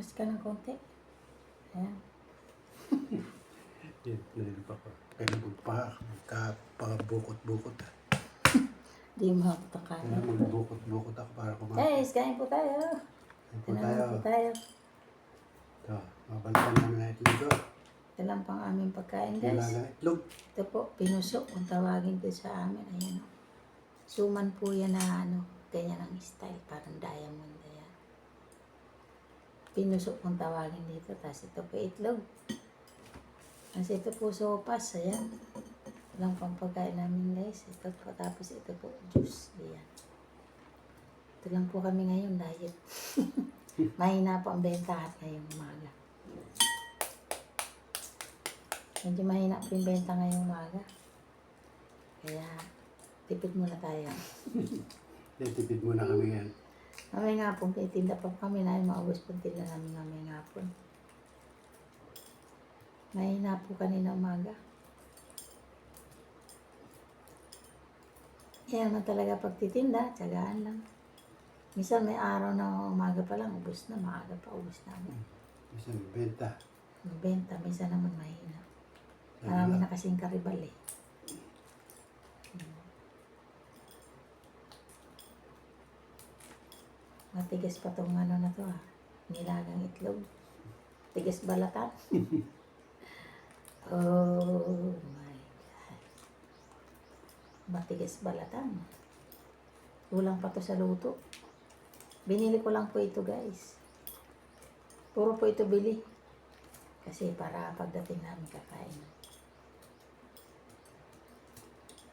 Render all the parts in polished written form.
Mas ka ng konti. Ayan. Yan pa pa. Kaya magkapabukot-bukot. Di mo ako Kaya takalan. magbukot-bukot ako para kumain. Guys, kain po tayo. Kain po Kailangan tayo. po tayo. Ito, mabalikan namin na itlog ito. Ito lang pang aming pagkain, guys. Nilaga itlog. Ito po, pinusok kung tawagin ko sa amin. Ayan o. Suman po yan na ano, ganyan ang style. Parang diamond. Ayan. Pinusok kung tawagin dito. Tapos ito po itlog. Kasi ito po sopas. Ayan. Ito lang pang pagkain namin, guys. Ito po. Tapos ito po, juice. Ayan. Ito lang po kami ngayon, diet. Mahina po ang bentahan ngayong umaga. Medyo mahina po yung benta ngayong umaga. Kaya, tipid muna tayo. Tipid muna kami yan. Mamaya nga po, titinda pa kami na maubos po tinda namin mamaya nga po. Mahina po kanina umaga. Yan naman talaga pagtitinda, tsagaan lang. Minsan may araw na umaga pa lang, ubos na, maaga pa, ubos namin. Isang benta. Benta, minsan naman mahina. Marami na kasing karibal eh. Matigas pa tong ano na to nilagang itlog. Tigas balatan. Oh my God. Matigas balatan. Kulang pa to sa luto. Binili ko lang po ito, guys. Puro po ito bili. Kasi para pagdating namin kakain.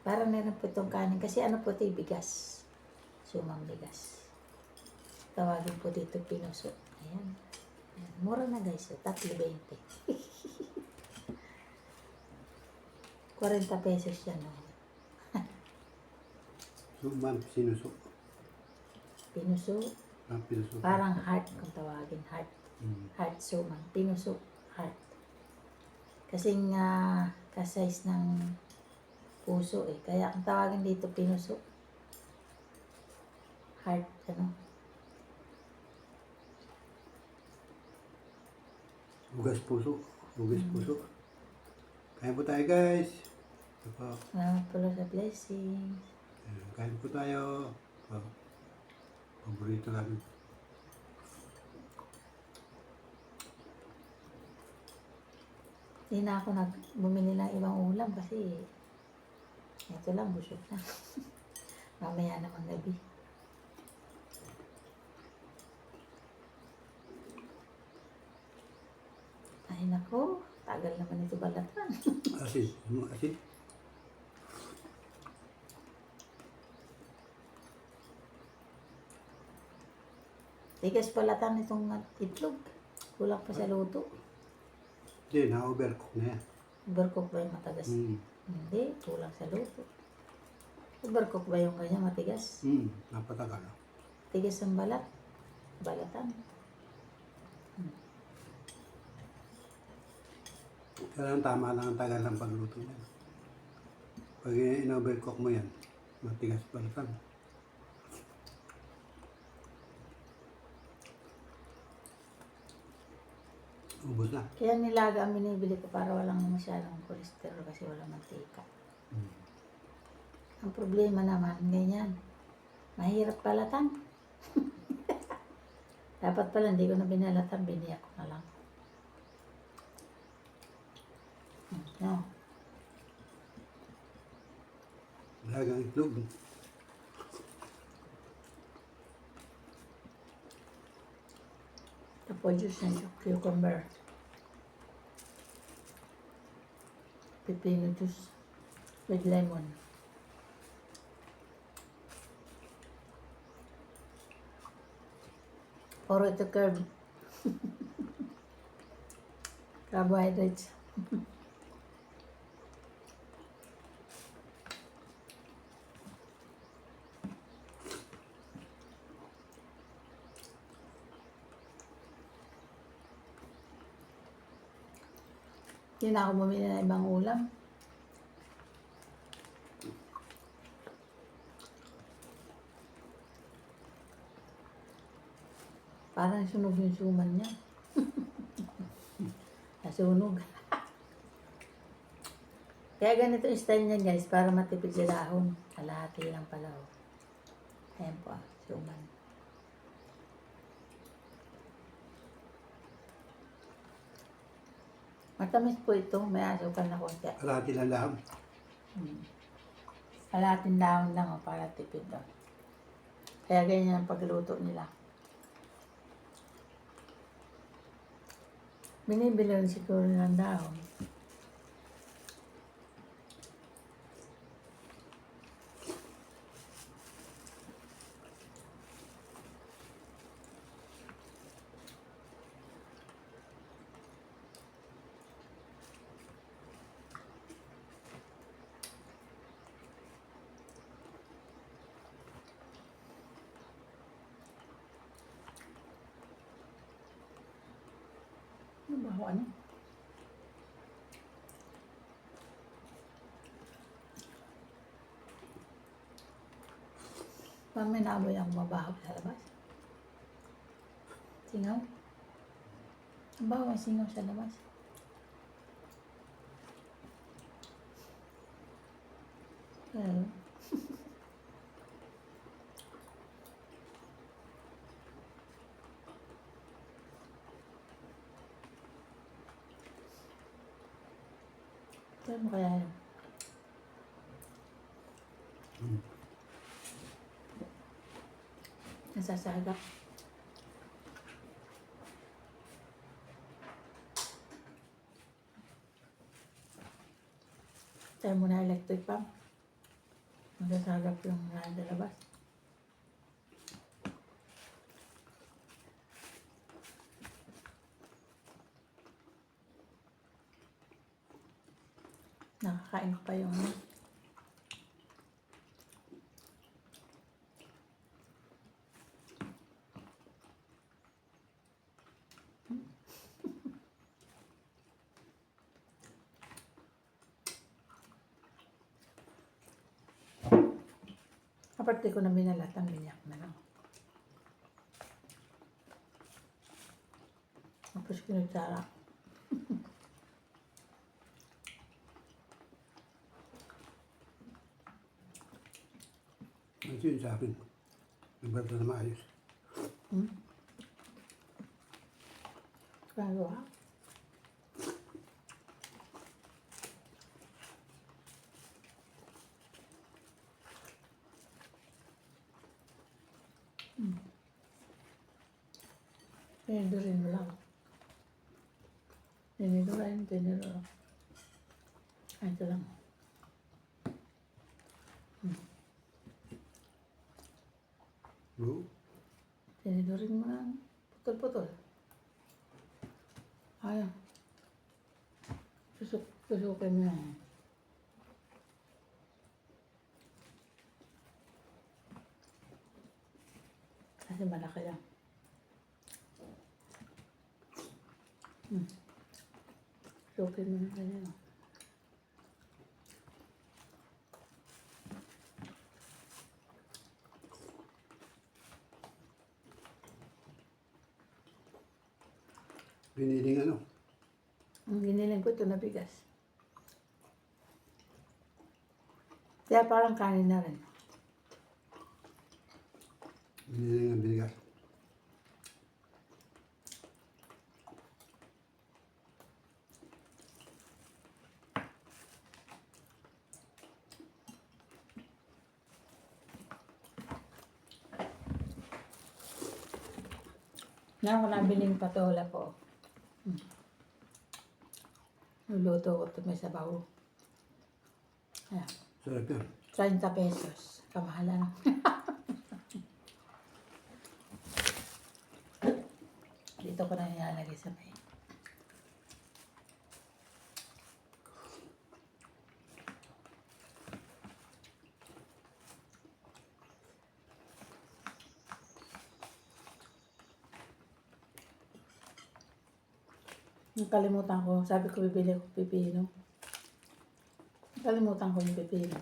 Para meron po itong kanin. Kasi ano po ito, bigas. Sumang bigas. Tawagin po dito pinuso. Ayan. Ayan. Mura na, guys. 3.20. 40 pesos yan. Suman, sinusok. Pinuso. Pinusok. Parang heart kung tawagin. Heart. Heart suman. Pinuso. Heart. Kasing kasize ng puso eh. Kaya ang tawagin dito pinuso. Heart. Ano? Hugas puso. Hugas puso. Kain po tayo, guys. Ito po. Salamat po sa blessings. Ayan, kain po tayo. Ito. Paborito namin. Hindi na ako bumili ng ibang ulam kasi ito lang, busog na. Mamaya naman gabi. Ay nako, tagal naman ito balatan. Asin. Asin. Tigas balatan itong itlog. Kulang pa sa luto. Hindi, na-overcook na yan. Overcook ba yung matagas? Hindi, kulang sa luto. Overcook ba yung kanya matigas? Napatagal. Tigas ang balat. Balatan. Kailangan tama lang ang tagal ng pagluto niya. Pag in-overcook mo yan, matigas balatan. Ubus na. Kaya nilaga ang binibili ko para walang masyadong cholesterol kasi walang mantika. Ang problema naman, ganyan. Mahirap balatan. Dapat pala hindi ko na binalatan, biniyak ko na lang. No. Lagang itlog. Tapos juice ng cucumber. Pipino juice with lemon. Puro ito carb. Carbohydrates. Hindi na ako bumili ng ibang ulam. Parang sunog yung suman niya. Nasunog. Kaya ganito yung style niya guys, para matipid sa dahon. Kalahati lang pala. Oh. Ayan po, suman. Matamis po ito, may asukal na konti. Kalahati lang lang. Kalahating dahon lang oh, para tipid. Oh. Kaya ganyan ang pagluto nila. Binibili rin siguro ng dahon. Ano ba ako ano? Parang may naamoy ang mabaho sa labas. Singaw? Ang baho ang singaw sa labas. Pero, ano kaya yun? Nasasagap. Tayo muna electric pump. Nasasagap yung nasa labas. Nakakain ko pa yung ano. Aparte ko na binalatang minyak na lang. Tapos kinutsara. Ito yun sa akin. Nagbalta na maayos. Claro ha? Tinidurin mo lang. Tinidurin, tinidurin. Ito lang. Oo. Tinidurin mo lang. Putol-putol. Ayaw. Susukin mo lang. Kasi malaki lang. Susukin mo lang ganyan. Biniling ano. Ang giniling ko ito na bigas. Kaya parang kanin na rin. Biniling ang bigas. Na ako nabiling patola po. Luluto ko ito may sabaw. Ayan. Sarap yan. 30 pesos. Kamahalan. Dito ko na nilalagay sa may. Nakalimutan ko. Sabi ko bibili ko pipino. Nakalimutan ko yung pipino.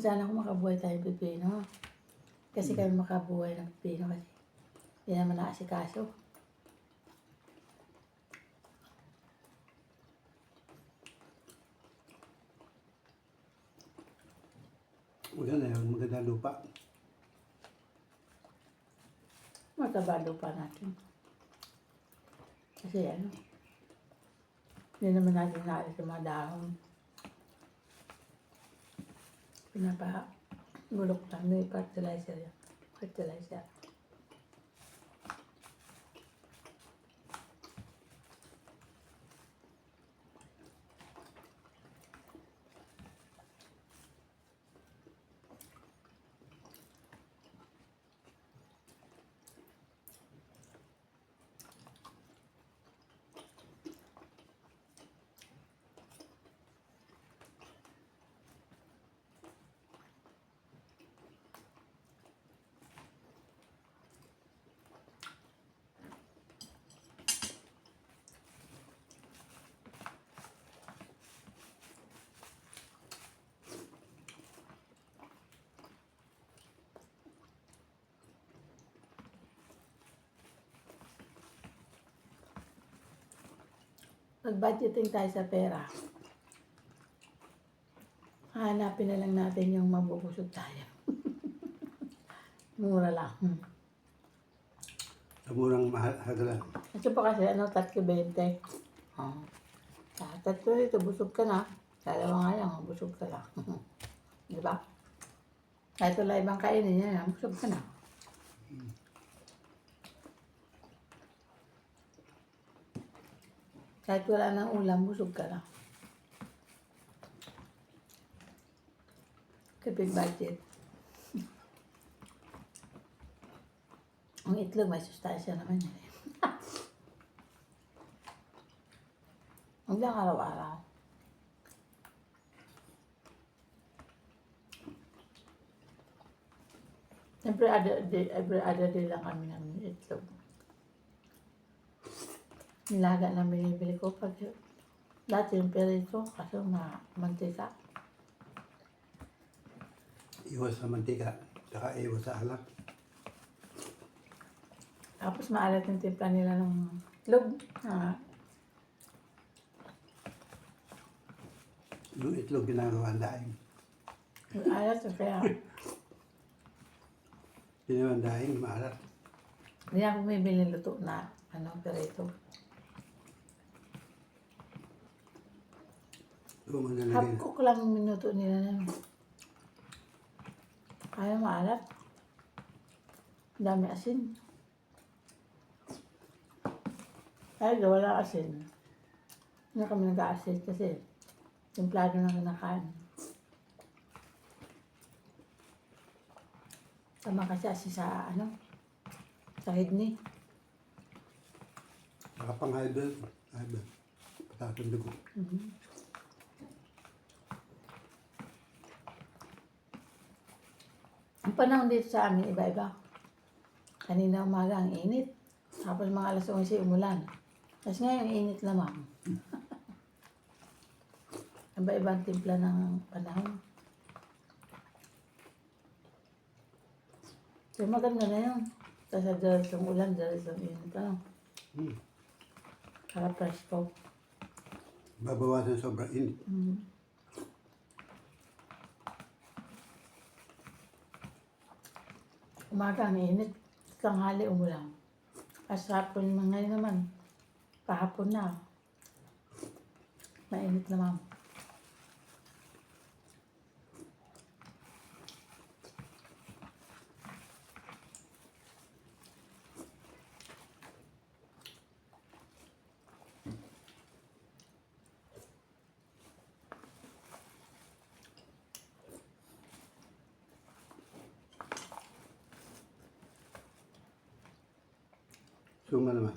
Sana ako makabuhay tayo pipino. Kasi kami makabuhay ng pipino kasi. Hindi naman nakasikaso. Maganda yun, maganda lupa. Mataba lupa natin. Kasi ano, hindi naman natin naalis yung mga dahon. Pinapagulok lang, may fertilizer yan. Fertilizer. Mag-budgeting tayo sa pera. Hanapin na lang natin yung mabubusog tayo. Mura lang. Sa murang mahal hagalan. Ito pa kasi, 3.20. Oh. Tatlo ito, busog ka na. Dalawa nga lang, busog ka lang. Di ba? Kahit wala ibang kainin niya, busog ka na. Kahit wala nang ulam, busog ka na. Kapit budget. Ang itlog, may sustansya naman yan. Huwag lang araw-araw. Siyempre, every other day lang kami ng itlog. Nilaga na binibili ko pag dati yung perito kasi mantika. Iwas sa mantika, saka iwas sa alak. Tapos maalat yung timpla nila ng itlog. Yung itlog ginagawa daing. Yung alat, kaya Ginagawa daing, maalat. hindi ako bumibili luto na perito. Yung mga Half nalagay. cook lang yung minuto nila na yun. Kaya maalat. Dami asin. Kaya wala asin. Hindi kami nag-aasin kasi templado na kinakain. Tama kasi asin sa sa kidney. Saka pang high blood. High blood. Patatong dugo. Ang panahon dito sa amin, iba-iba. Kanina umaga ang init. Tapos mga alas 11 umulan. Tapos ngayon, init lamang. Iba-iba ang timpla ng panahon. So maganda na yun. Tapos darisong ulan, darisong init. Para presko. Babawasan sobrang init. Umaga ang init. Tanghali umulan. As hapon ngayon naman. Kahapon na. Mainit naman. Suma naman.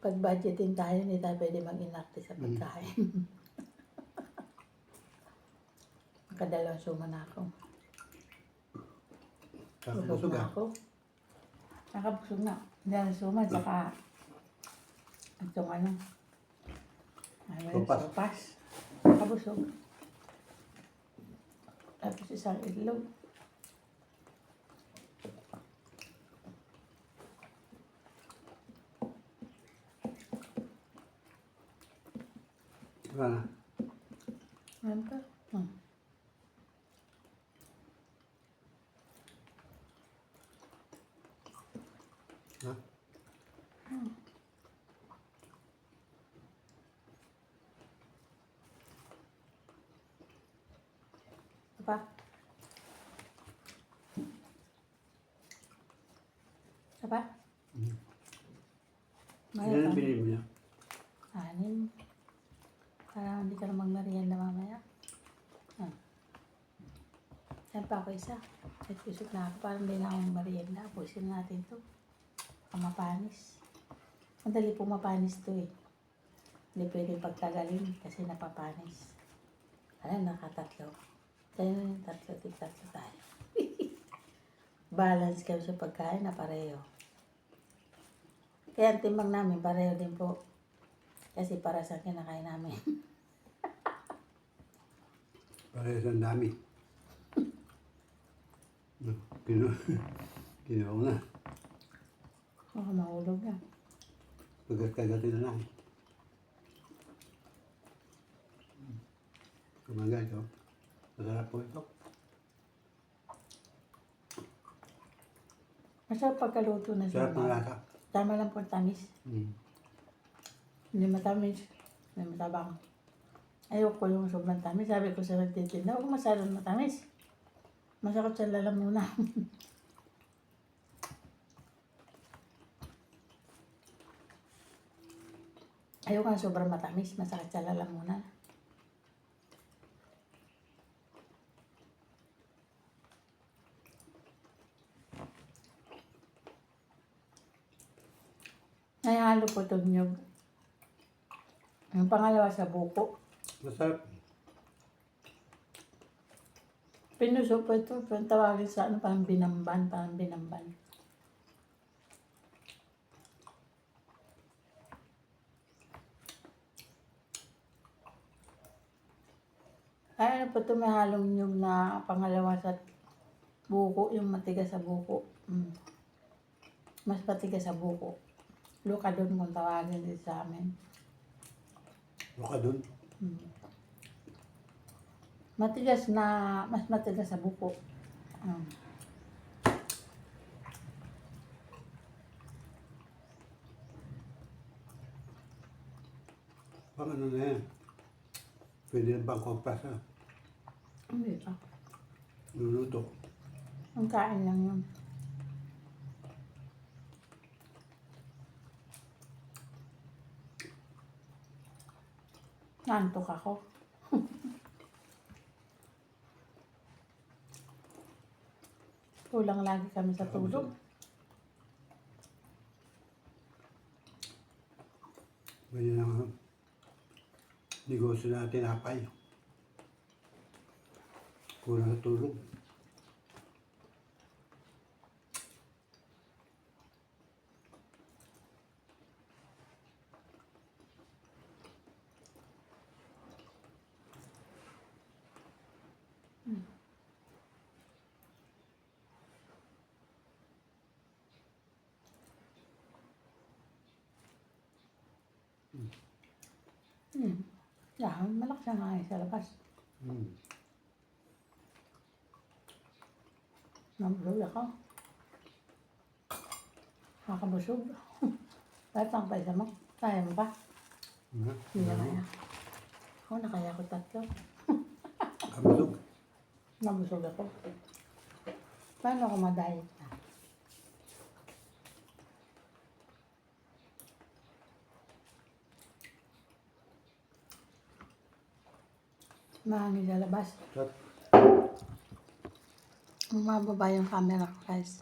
Pag budgeting tayo, hindi tayo pwede mag-inarte sa pagkain. Nakadalawang suma na ako. Busog Kakabusog na ako. Nakabusog na. Dalawang suma, saka itong Sopas. sopas. Nakabusog. Tapos isang itlog. Wala na. Ano pa? Ha? Apa? Apa? Ano Maya yung pa. binili mo niya? Anin. Para hindi ka na magmerienda mamaya. Yan pa ako isa. At kusok na ako. Parang hindi na akong merienda. Pusin natin to. Mapanis. Madali po mapanis to eh. Hindi pwedeng pagtagalin kasi napapanis. Alam, nakatatlo. Tayo na yung tatlo. Tig-tatlo tayo. Balance kami sa pagkain na pareho. Kaya ang timbang namin pareho din po. Kasi para sa kinakain namin. Parehas ang dami. Kinuha ko na. Baka mahulog na. Pagkat-kagatin na lang. Kumaga ito. Masarap po ito. Masarap pagkaluto na siya. Sarap ng lasa. Tama lang po ang tamis. Hindi matamis. Hindi matabang. Ayoko yung sobrang tamis. Sabi ko sa nagtitinda, huwag masyadong matamis. Masakit sa lalamunan. Ayoko nga sobrang matamis. Masakit sa lalamunan. Nahihalo po itong nyug. Yung pangalawa sa buko. Masarap. Pinuso po ito. Parang tawagin sa ano, parang binamban. Parang binamban. Ay, ano po ito, may halong nyug na pangalawa sa buko. Yung matigas sa buko. Mas matigas sa buko. Luka doon kung tawagin din sa amin. Luka dun. Matigas na, mas matigas sa buko. Pang ano na yan. Pwede na bang kompas ha? Hindi pa. Luluto. Ang kain lang yun. Nantok ako. Kulang lagi kami sa tulog. Ganyan ang negosyo natin apay. Kulang sa tulog. Yeah, malakas na nga sa labas. Nabulog ako. Nakabusog. Kahit ang paisa mo. Kaya mo pa? Hindi na kaya. Ako nakaya ko tatlo. Kabusog. Nabusog ako. Paano ako ma-diet na? Mahangin sa labas. Sarap. Mababa yung camera ko, guys.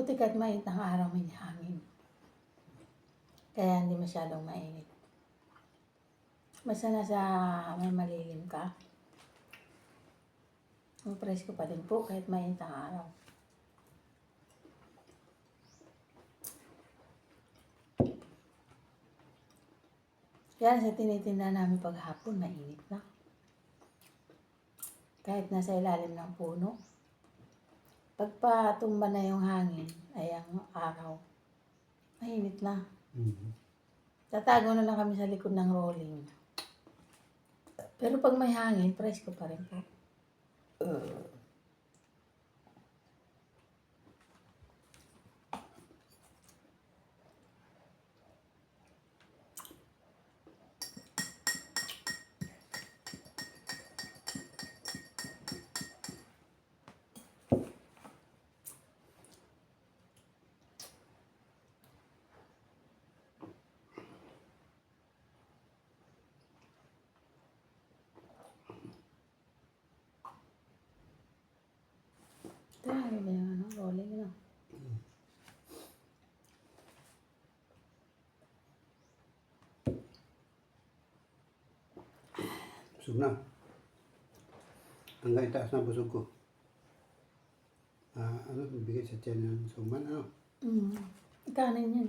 Buti kahit mainit ang araw may hangin. Kaya hindi masyadong mainit. Basta nasa may malilim ka. Ang presko pa din po kahit mainit ang araw. Kaya sa tinitinda namin paghapon, mainit na. Kahit nasa ilalim ng puno. Pagpatumba na yung hangin, ay ang araw, mainit na. Mm. Tatago na lang kami sa likod ng rolling. Pero pag may hangin, presko pa rin po. Dami ba yung rolling na? Busog na. Hanggang itaas na busog ko. Ano, bigay sa tiyan ng suman, ano? Kanin yan.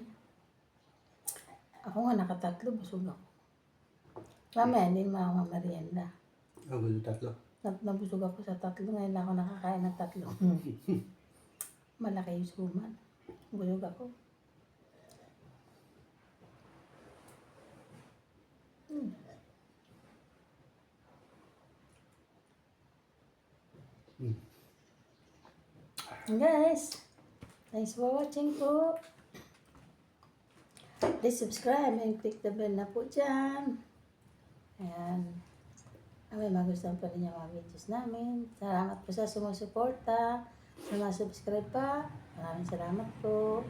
Ako nga nakatatlo, busog ako. Mamaya hindi mamamarienda. Gusto tatlo. Nabusog ako sa tatlo. Ngayon lang ako nakakain ng tatlo. Malaki yung suman. Busog ako. Guys, thanks for watching po. Please subscribe and click the bell na po dyan. Ayan. May magustuhan po ninyo mga videos namin. Salamat po sa sumusuporta. Sa mga subscribe pa, maraming salamat po.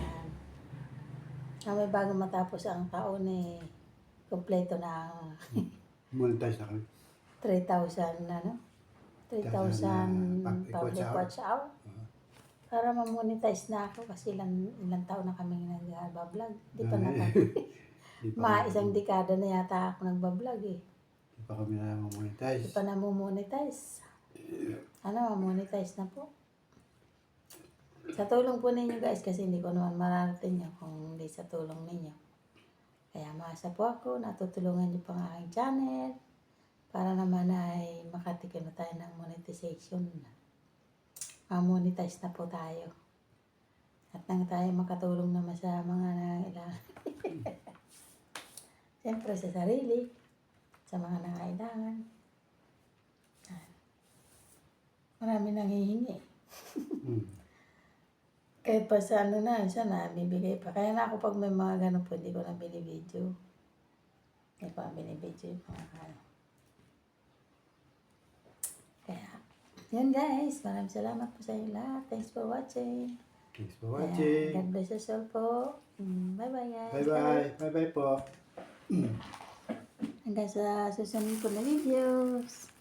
Ayan. May bago matapos ang taon kompleto na Monetize na kami. 3,000 na, no? 3,000 public watch hour. Para ma-monetize na ako kasi ilang taon na kami nag-vlog. Di pa naman. Isang dekada na yata ako nagbablog eh. Di pa kami na monetize. Di pa na mo-monetize. Ma-monetize na po. Sa tulong po ninyo guys, kasi hindi ko naman mararating nyo kung hindi sa tulong ninyo. Kaya maasa po ako, natutulungan nyo pang aking channel para naman ay makatikim na tayo ng monetization. Ma-monetize na po tayo. At nang tayo makatulong naman sa mga nangailangan. Siyempre sa sarili, sa mga nangailangan. Marami nanghihingi. Kahit pa sa sana bibigay pa. Kaya na ako pag may mga ganun po, hindi ko na binibidyo. Hindi ko na binibidyo yung mga Kaya, yun guys. Maraming salamat po sa inyo lahat. Thanks for watching. Thanks for watching. God bless us all po. Bye-bye guys. Bye-bye. Bye-bye po. Hanggang sa susunod ko na videos.